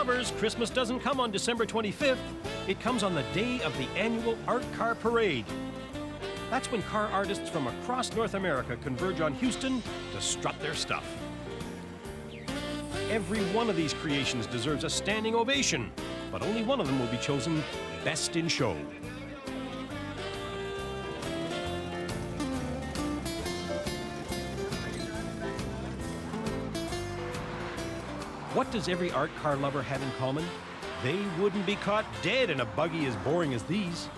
lovers, Christmas doesn't come on December 25th. It comes on the day of the annual Art Car Parade. That's when car artists from across North America converge on Houston to strut their stuff. Every one of these creations deserves a standing ovation, but only one of them will be chosen Best in Show. What does every art car lover have in common? They wouldn't be caught dead in a buggy as boring as these.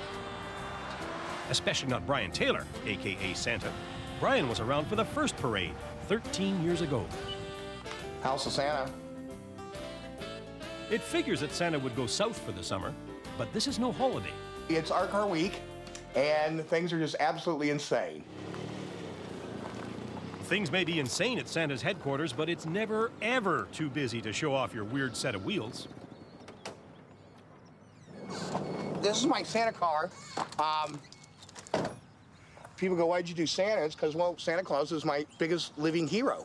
Especially not Brian Taylor, a.k.a. Santa. Brian was around for the first parade 13 years ago. House of Santa. It figures that Santa would go south for the summer, but this is no holiday. It's Art Car Week, and things are just absolutely insane. Things may be insane at Santa's headquarters, but it's never, ever too busy to show off your weird set of wheels. This is my Santa car. People go, why'd you do Santa? It's because, well, Santa Claus is my biggest living hero.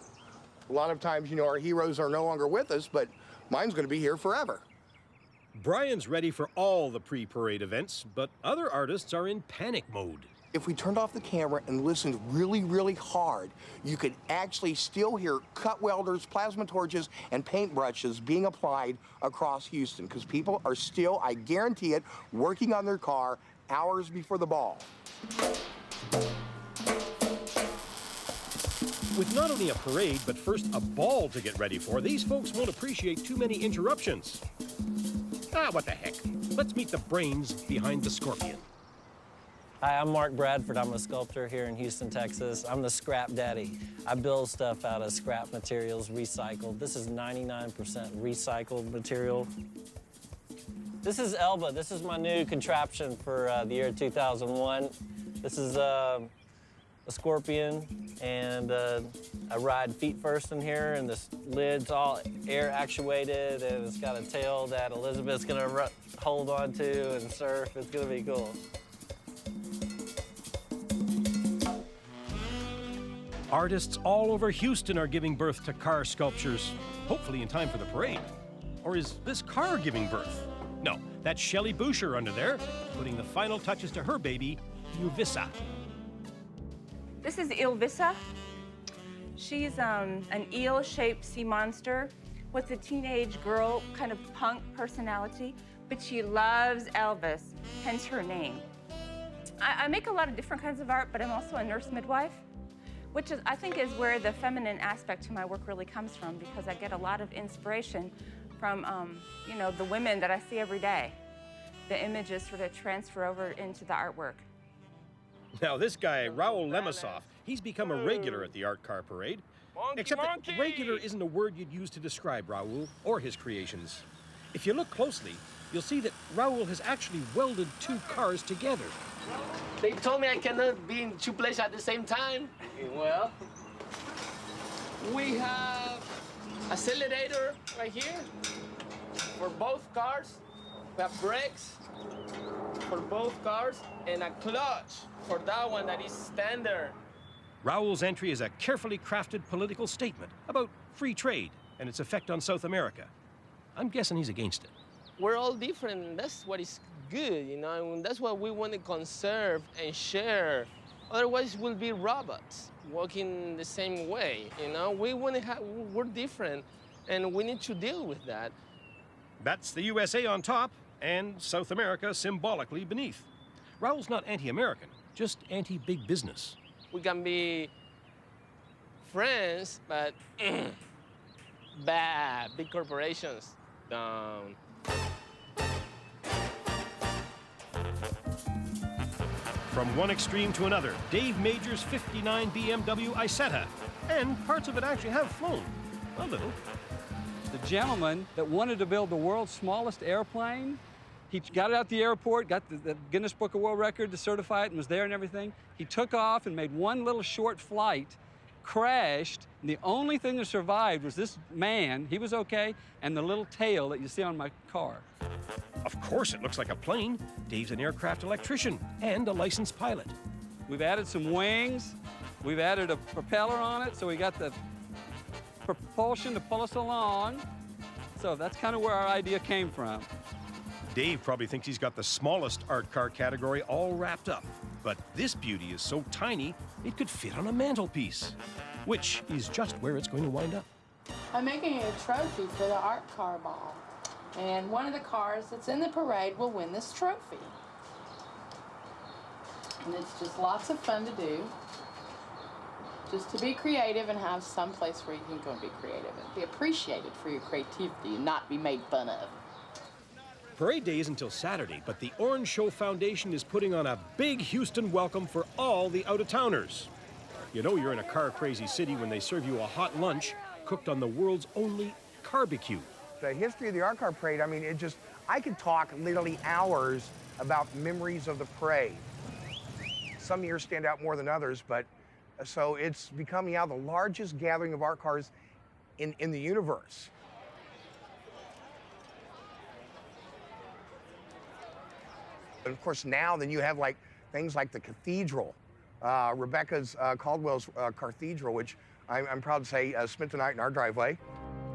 A lot of times, you know, our heroes are no longer with us, but mine's going to be here forever. Brian's ready for all the pre-parade events, but other artists are in panic mode. If we turned off the camera and listened really, really hard, you could actually still hear cut welders, plasma torches, and paintbrushes being applied across Houston, because people are still, I guarantee it, working on their car hours before the ball. With not only a parade, but first a ball to get ready for, these folks won't appreciate too many interruptions. What the heck? Let's meet the brains behind the Scorpion. Hi, I'm Mark Bradford. I'm a sculptor here in Houston, Texas. I'm the scrap daddy. I build stuff out of scrap materials, recycled. This is 99% recycled material. This is Elba. This is my new contraption for the year 2001. This is a Scorpion, and I ride feet first in here, and this lid's all air actuated, and it's got a tail that Elizabeth's gonna hold on to and surf. It's gonna be cool. Artists all over Houston are giving birth to car sculptures, hopefully in time for the parade. Or is this car giving birth? No, that's Shelley Boucher under there, putting the final touches to her baby, Uvissa. This is Uvissa. She's an eel-shaped sea monster with a teenage girl kind of punk personality, but she loves Elvis, hence her name. I make a lot of different kinds of art, but I'm also a nurse midwife, which I think is where the feminine aspect to my work really comes from, because I get a lot of inspiration from, you know, the women that I see every day. The images sort of transfer over into the artwork. Now this guy, Raul Lemasov, he's become a regular at the Art Car Parade. Except that regular isn't a word you'd use to describe Raul or his creations. If you look closely, you'll see that Raul has actually welded two cars together. They told me I cannot be in two places at the same time. Well, we have accelerator right here for both cars. We have brakes for both cars and a clutch for that one that is standard. Raul's entry is a carefully crafted political statement about free trade and its effect on South America. I'm guessing he's against it. We're all different, and that's what is good, you know, and that's what we want to conserve and share. Otherwise, we'll be robots walking the same way, you know? We're different, and we need to deal with that. That's the USA on top, and South America symbolically beneath. Raul's not anti-American, just anti-big business. We can be friends, but bad, big corporations, down. From one extreme to another, Dave Major's 59 BMW Isetta, and parts of it actually have flown, a little. The gentleman that wanted to build the world's smallest airplane, he got it out the airport, got the Guinness Book of World Record to certify it, and was there and everything. He took off and made one little short flight, crashed, and the only thing that survived was this man, he was okay, and the little tail that you see on my car. Of course it looks like a plane. Dave's an aircraft electrician and a licensed pilot. We've added some wings, we've added a propeller on it, so we got the propulsion to pull us along. So that's kind of where our idea came from. Dave probably thinks he's got the smallest art car category all wrapped up. But this beauty is so tiny, it could fit on a mantelpiece, which is just where it's going to wind up. I'm making a trophy for the art car ball. And one of the cars that's in the parade will win this trophy. And it's just lots of fun to do. Just to be creative and have some place where you can go and be creative and be appreciated for your creativity and not be made fun of. Parade Day isn't until Saturday, but the Orange Show Foundation is putting on a big Houston welcome for all the out-of-towners. You know you're in a car-crazy city when they serve you a hot lunch cooked on the world's only barbecue. The history of the art car parade, I mean, I could talk literally hours about memories of the parade. Some years stand out more than others, but so it's becoming now the largest gathering of art cars in the universe. And of course now then you have like things like the cathedral, Rebecca's Caldwell's cathedral, which I'm proud to say spent the night in our driveway.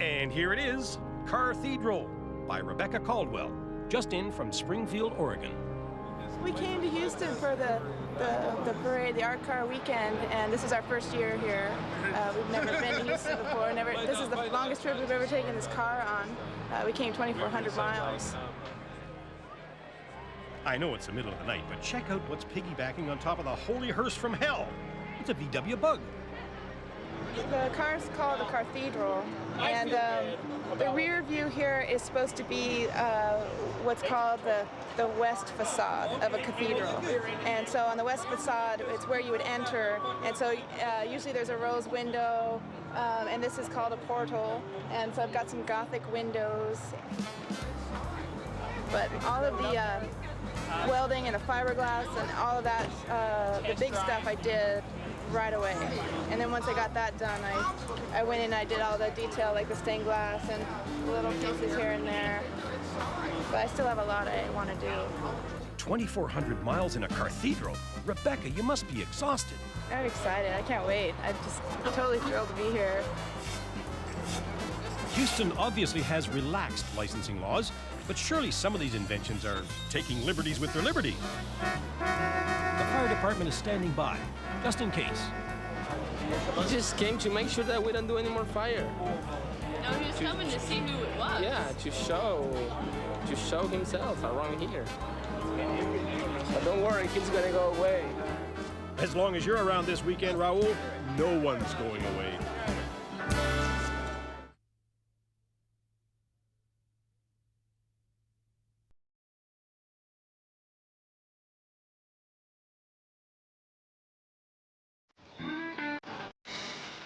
And here it is, Cathedral by Rebecca Caldwell, just in from Springfield, Oregon. We came to Houston for the parade, the art car weekend, and this is our first year here. We've never been to Houston before. This is the longest trip we've ever taken this car on. We came 2,400 miles. I know it's the middle of the night, but check out what's piggybacking on top of the holy hearse from hell. It's a VW Bug. The car's called the Cathedral, and the rear view here is supposed to be what's called the west facade of a cathedral. And so on the west facade, it's where you would enter, and so usually there's a rose window, and this is called a portal, and so I've got some Gothic windows. But all of the welding and the fiberglass and all of that, the big stuff I did right away. And then once I got that done, I went in and I did all the detail, like the stained glass and little pieces here and there. But I still have a lot I want to do. 2,400 miles in a cathedral? Rebecca, you must be exhausted. I'm excited. I can't wait. I'm just totally thrilled to be here. Houston obviously has relaxed licensing laws, but surely some of these inventions are taking liberties with their liberty. The fire department is standing by, just in case. He just came to make sure that we don't do any more fire. No, he was coming to see who it was. Yeah, to show himself around here. But don't worry, he's gonna go away. As long as you're around this weekend, Raul, no one's going away.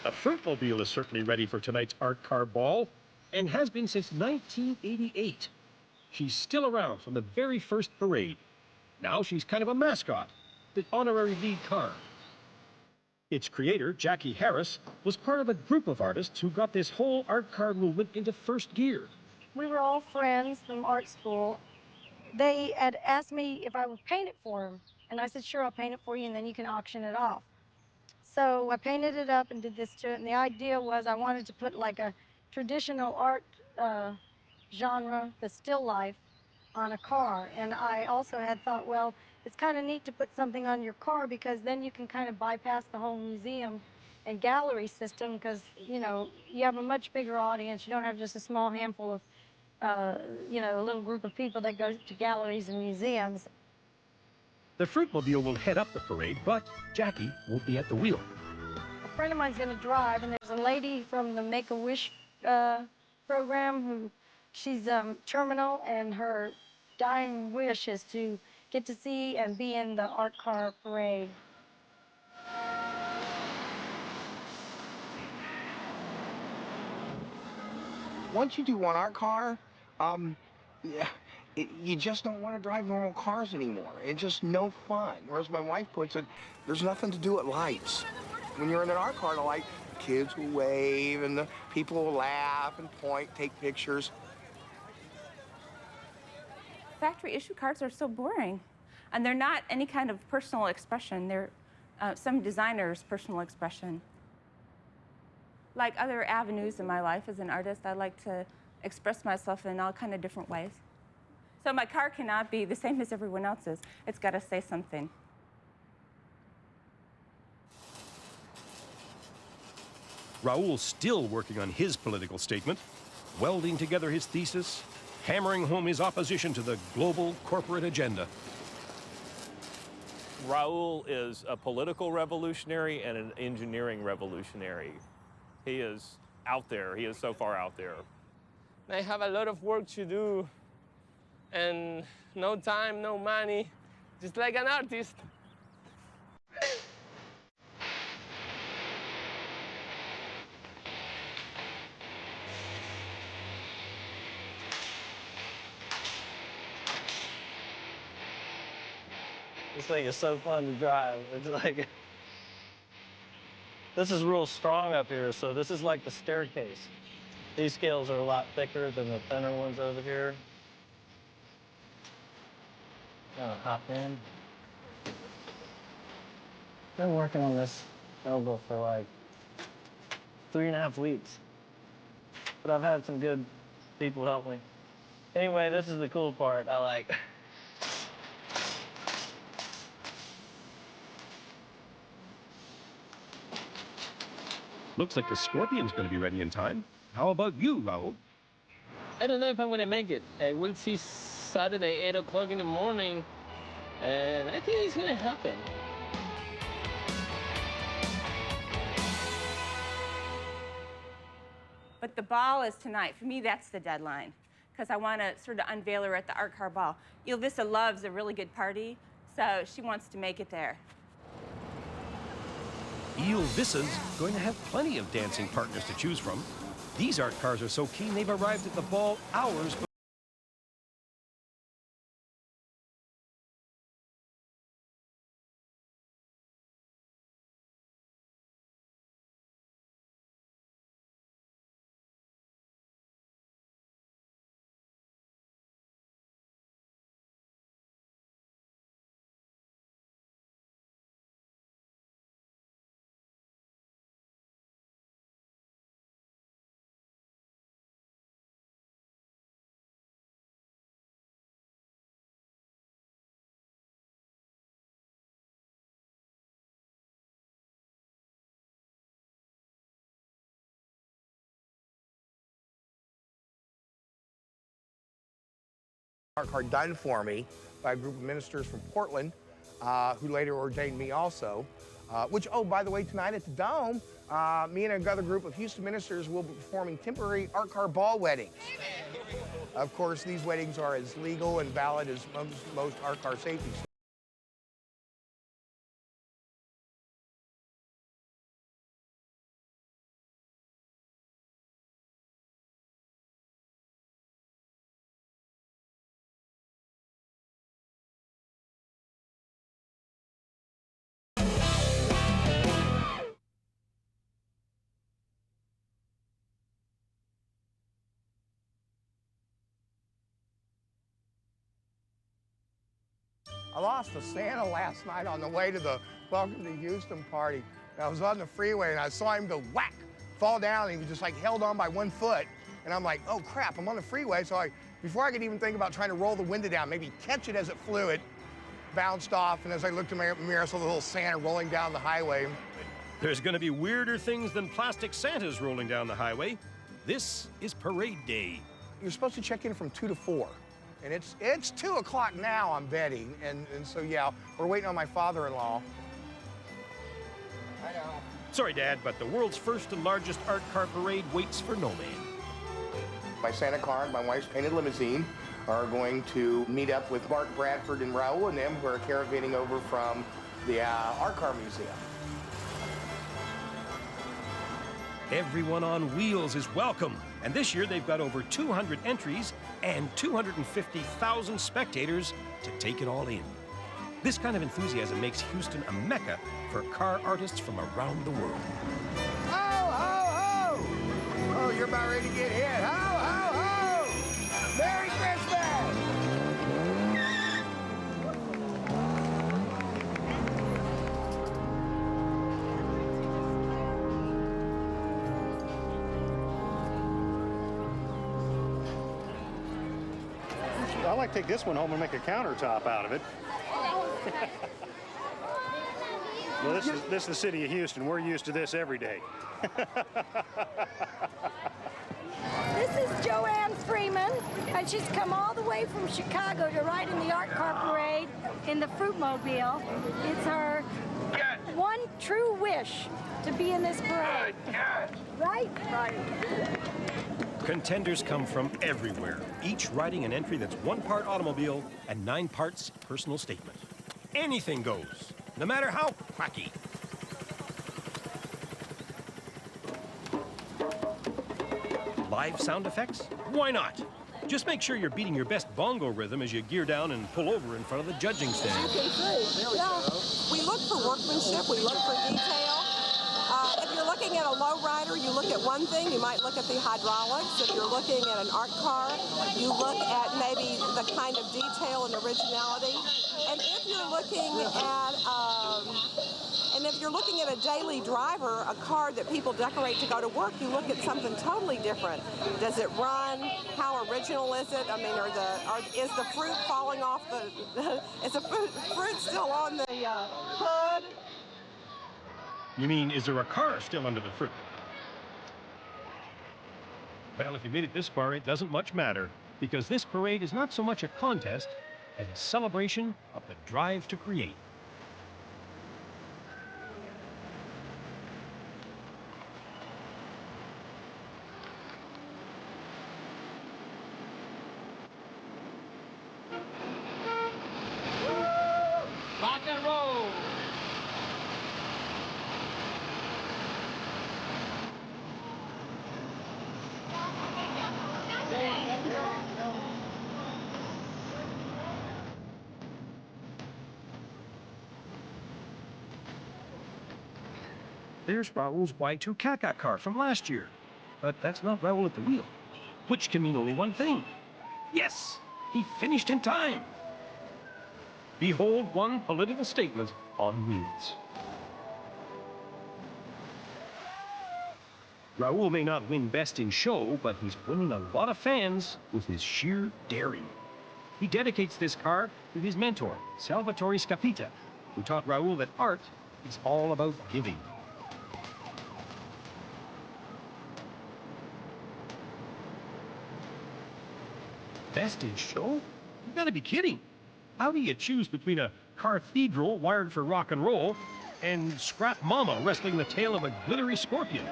The Fruitmobile is certainly ready for tonight's art car ball, and has been since 1988. She's still around from the very first parade. Now she's kind of a mascot, the honorary lead car. Its creator, Jackie Harris, was part of a group of artists who got this whole art car movement into first gear. We were all friends from art school. They had asked me if I would paint it for them, and I said, sure, I'll paint it for you, and then you can auction it off. So I painted it up and did this to it, and the idea was I wanted to put like a traditional art genre, the still life, on a car. And I also had thought, well, it's kind of neat to put something on your car because then you can kind of bypass the whole museum and gallery system because, you know, you have a much bigger audience. You don't have just a small handful of, you know, a little group of people that go to galleries and museums. The Fruitmobile will head up the parade, but Jackie won't be at the wheel. A friend of mine's going to drive, and there's a lady from the Make-A-Wish program who she's terminal, and her dying wish is to get to see and be in the art car parade. Once you do one art car, you just don't want to drive normal cars anymore. It's just no fun. Whereas my wife puts it, there's nothing to do at lights. When you're in an art car, the light, kids will wave and the people will laugh and point, take pictures. Factory issue cars are so boring, and they're not any kind of personal expression. They're some designer's personal expression. Like other avenues in my life as an artist, I like to express myself in all kind of different ways. So my car cannot be the same as everyone else's. It's got to say something. Raul's still working on his political statement, welding together his thesis, hammering home his opposition to the global corporate agenda. Raul is a political revolutionary and an engineering revolutionary. He is out there. He is so far out there. I have a lot of work to do, and no time, no money, just like an artist. This thing is so fun to drive. It's like, this is real strong up here, so this is like the staircase. These scales are a lot thicker than the thinner ones over here. Gonna hop in. Been working on this elbow for like 3.5 weeks. But I've had some good people help me. Anyway, this is the cool part I like. Looks like the Scorpion's going to be ready in time. How about you, Raul? I don't know if I'm gonna make it. We'll see Saturday, 8 o'clock in the morning, and I think it's gonna happen. But the ball is tonight. For me, that's the deadline, because I want to sort of unveil her at the Art Car Ball. Ilvisa loves a really good party, so she wants to make it there. Ilvisa's going to have plenty of dancing partners to choose from. These art cars are so keen they've arrived at the ball hours before. Art car done for me by a group of ministers from Portland, who later ordained me also. Which, oh, by the way, tonight at the Dome, me and another group of Houston ministers will be performing temporary art car ball weddings. Of course, these weddings are as legal and valid as most art car safety stores. I lost a Santa last night on the way to the Welcome to Houston party. I was on the freeway and I saw him go whack, fall down, and he was just like held on by one foot. And I'm like, oh crap, I'm on the freeway. So before I could even think about trying to roll the window down, maybe catch it as it flew, it bounced off. And as I looked in my mirror, I saw the little Santa rolling down the highway. There's going to be weirder things than plastic Santas rolling down the highway. This is parade day. You're supposed to check in from 2 to 4. And it's 2 o'clock now, I'm betting. And so, yeah, we're waiting on my father-in-law. I know. Sorry, Dad, but the world's first and largest art car parade waits for no man. My Santa car and my wife's painted limousine are going to meet up with Mark Bradford and Raul and them, who are caravanning over from the Art Car Museum. Everyone on wheels is welcome. And this year they've got over 200 entries and 250,000 spectators to take it all in. This kind of enthusiasm makes Houston a mecca for car artists from around the world. Ho, ho, ho! Oh, you're about ready to get hit. Ho, ho, ho! Merry Christmas! might take this one home and make a countertop out of it. Well, this is the city of Houston. We're used to this every day. This is Joanne Freeman, and she's come all the way from Chicago to ride in the art car parade in the Fruitmobile. It's her one true wish to be in this parade. Right? Right. Contenders come from everywhere, each riding an entry that's 1 part automobile and 9 parts personal statement. Anything goes, no matter how quacky. Live sound effects? Why not? Just make sure you're beating your best bongo rhythm as you gear down and pull over in front of the judging stand. We look for workmanship, we look for detail. If you're looking at a low rider, you look at one thing, you might look at the hydraulics. If you're looking at an art car, you look at maybe the kind of detail and originality. And if you're looking at a daily driver, a car that people decorate to go to work, you look at something totally different. Does it run? How original is it? I mean, is the fruit falling off the, is the fruit still on the hood? You mean, is there a car still under the fruit? Well, if you made it this far, it doesn't much matter, because this parade is not so much a contest as a celebration of the drive to create. Rock and roll! There's Raoul's Y2 Caca car from last year. But that's not Raoul at the wheel, which can mean only one thing. Yes, he finished in time. Behold one political statement on wheels. Raoul may not win best in show, but he's winning a lot of fans with his sheer daring. He dedicates this car to his mentor, Salvatore Scapita, who taught Raoul that art is all about giving. Best in show? You gotta be kidding. How do you choose between a cathedral wired for rock and roll and Scrap Mama wrestling the tail of a glittery scorpion?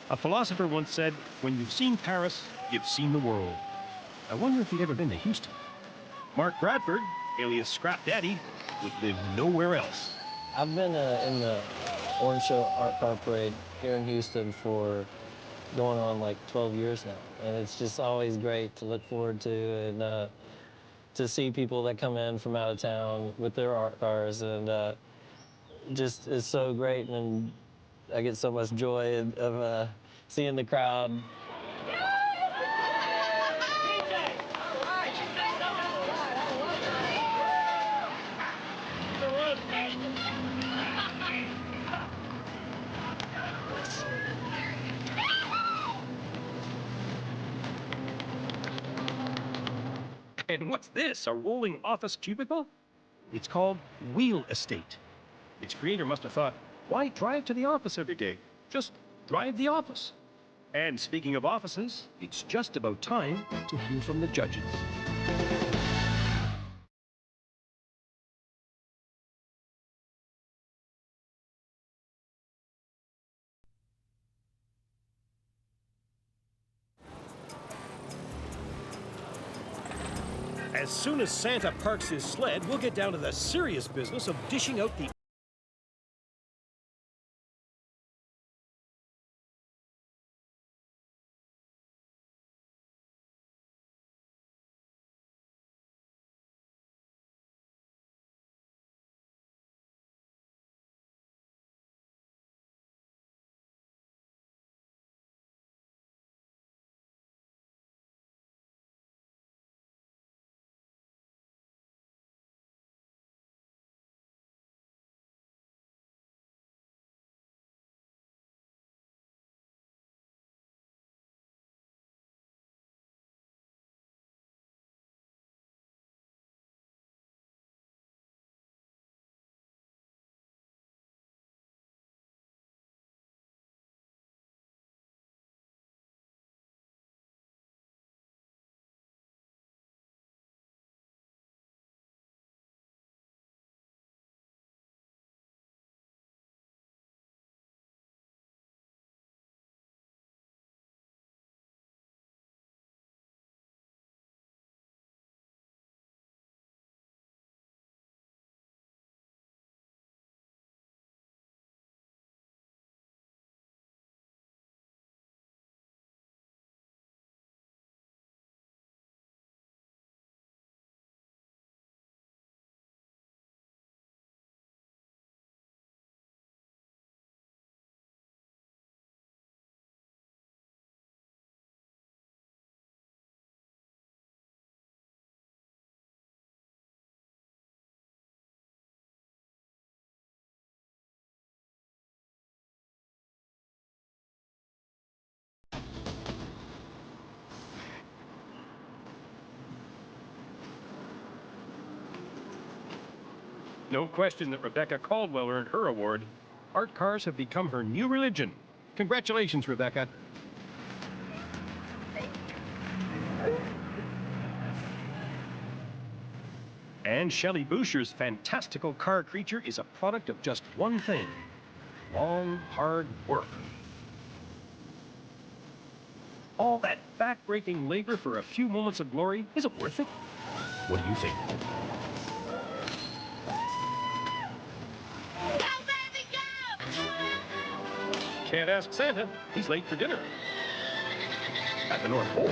A philosopher once said, when you've seen Paris, you've seen the world. I wonder if you'd ever been to Houston. Mark Bradford, alias Scrap Daddy, would live nowhere else. I've been in the Orange Show Art Car Parade here in Houston for going on like 12 years now. And it's just always great to look forward to and to see people that come in from out of town with their art cars. And just it's so great. And I get so much joy of seeing the crowd. And what's this, a rolling office cubicle? It's called Wheel Estate. Its creator must have thought, why drive to the office every day? Just drive the office. And speaking of offices, it's just about time to hear from the judges. As soon as Santa parks his sled, we'll get down to the serious business of dishing out the No question that Rebecca Caldwell earned her award. Art cars have become her new religion. Congratulations, Rebecca. And Shelley Boucher's fantastical car creature is a product of just one thing: long, hard work. All that back-breaking labor for a few moments of glory, is it worth it? What do you think? Can't ask Santa. He's late for dinner at the North Pole.